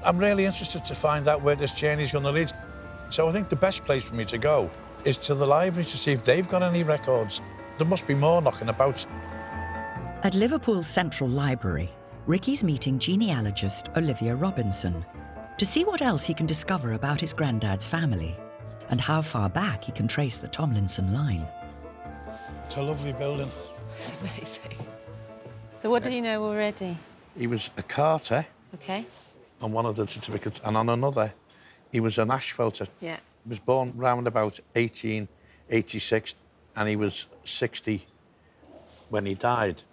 I'm really interested to find out where this journey's going to lead. So I think the best place for me to go is to the library to see if they've got any records. There must be more knocking about. At Liverpool's Central Library, Ricky's meeting genealogist Olivia Robinson to see what else he can discover about his granddad's family and how far back he can trace the Tomlinson line. It's a lovely building. It's amazing. So what do you know already? He was a carter Okay. on one of the certificates, and on another, he was an asphalter. Yeah. He was born round about 1886, and he was 60 when he died.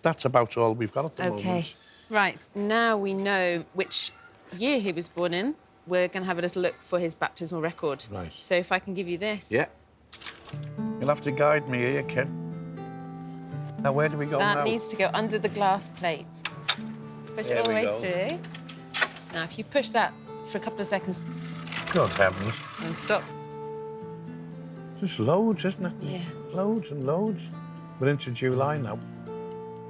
That's about all we've got at the moment. Okay. Right. Now we know which year he was born in. We're going to have a little look for his baptismal record. Right. So if I can give you this. Yeah. You'll have to guide me here, kid. Now, where do we go now? That needs to go under the glass plate. Push it all the way through. Now, if you push that for a couple of seconds God heavens. and stop. There's loads, isn't it? Yeah. Loads and loads. We're into July now.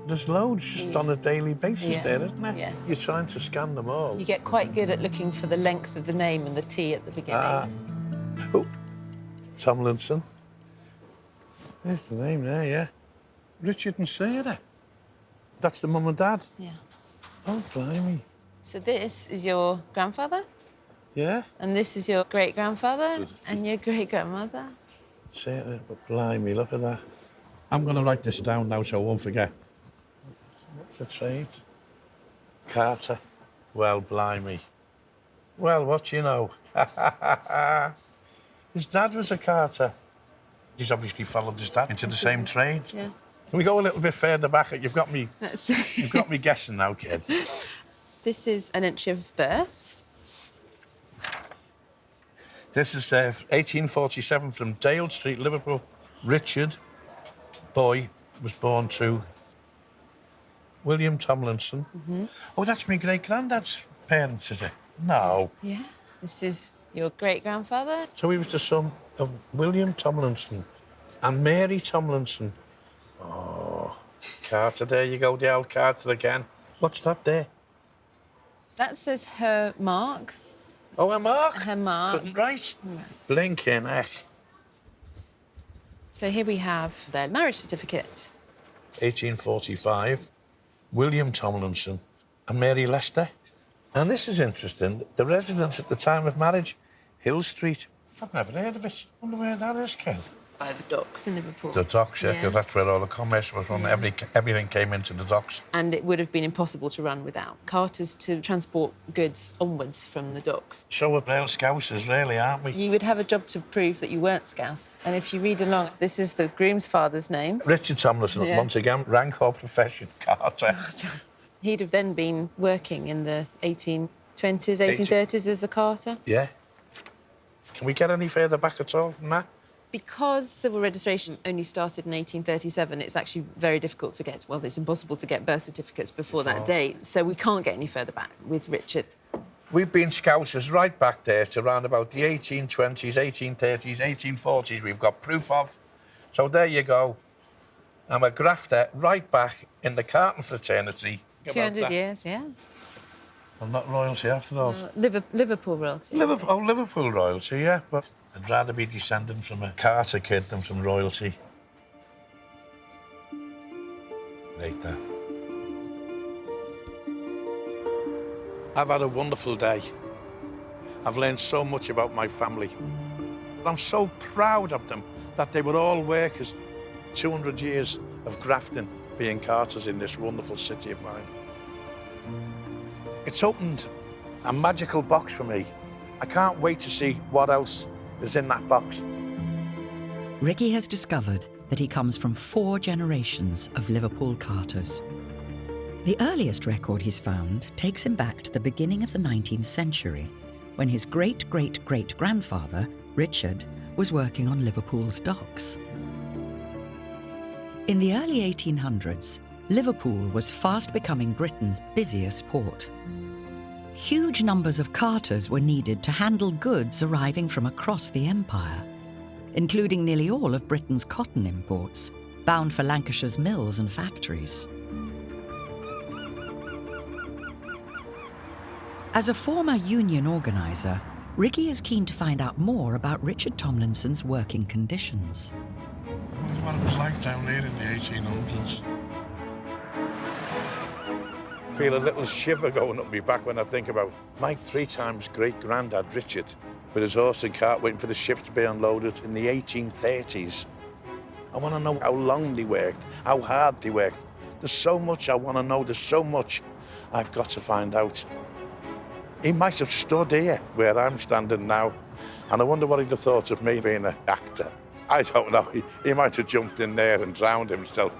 There's loads just on a daily basis there, isn't there? Yeah. You're trying to scan them all. You get quite good at looking for the length of the name and the T at the beginning. Oh, Tomlinson. There's the name there, yeah. Richard and Sarah. That's the mum and dad. Yeah. Oh, blimey. So this is your grandfather, Yeah? and this is your great-grandfather, and your great-grandmother. Sarah, but blimey, look at that. I'm going to write this down now so I won't forget. What's the trade? Carter. Well, blimey. Well, what you know? His dad was a carter. He's obviously followed his dad into the same trade. Yeah. Can we go a little bit further back? You've got me That's you've got me guessing now, kid. This is an entry of birth. This is 1847 from Dale Street, Liverpool. Richard, boy, was born to William Tomlinson. Oh, that's my great-granddad's parents, is it? No. Yeah. This is your great-grandfather. So he was the son of William Tomlinson and Mary Tomlinson. Oh, Carter, there you go, the old Carter again. What's that there? That says her mark. Oh, a mark? Her mark. Couldn't write. Blinking heck. So here we have their marriage certificate. 1845, William Tomlinson and Mary Lester. And this is interesting. The residence at the time of marriage, Hill Street. I've never heard of it. Wonder where that is, Ken. By the docks in Liverpool. The docks, yeah, 'cause Yeah. that's where all the commerce was run. Everything came into the docks. And it would have been impossible to run without carters to transport goods onwards from the docks. So we're real Scousers, really, aren't we? You would have a job to prove that you weren't Scouse. And if you read along, this is the groom's father's name. Richard Tomlinson, Yeah. once again, rank or profession, Carter. He'd have then been working in the 1820s, 1830s as a carter. Yeah. Can we get any further back at all from that? Because civil registration only started in 1837, it's actually very difficult to get, well, it's impossible to get birth certificates before that date, so we can't get any further back with Richard. We've been Scousers right back there to around about the 1820s, 1830s, 1840s we've got proof of. So there you go. I'm a grafter right back in the Carton fraternity. 200 years, yeah. I'm not royalty after all. Liverpool royalty. Liverpool royalty, yeah, but I'd rather be descended from a Carter kid than from royalty. Later. I've had a wonderful day. I've learned so much about my family. I'm so proud of them that they were all workers. 200 years of grafting, being carters in this wonderful city of mine. It's opened a magical box for me. I can't wait to see what else is in that box. Ricky has discovered that he comes from 4 generations of Liverpool carters. The earliest record he's found takes him back to the beginning of the 19th century, when his great-great-great-grandfather, Richard, was working on Liverpool's docks. In the early 1800s, Liverpool was fast becoming Britain's busiest port. Huge numbers of carters were needed to handle goods arriving from across the empire, including nearly all of Britain's cotton imports, bound for Lancashire's mills and factories. As a former union organiser, Ricky is keen to find out more about Richard Tomlinson's working conditions. I wonder what it was like down there in the 1800s. I feel a little shiver going up my back when I think about my 3 times great-granddad Richard with his horse and cart waiting for the shift to be unloaded in the 1830s. I want to know how long they worked, how hard they worked. There's so much I want to know, there's so much I've got to find out. He might have stood here where I'm standing now, and I wonder what he'd have thought of me being an actor. I don't know, he might have jumped in there and drowned himself.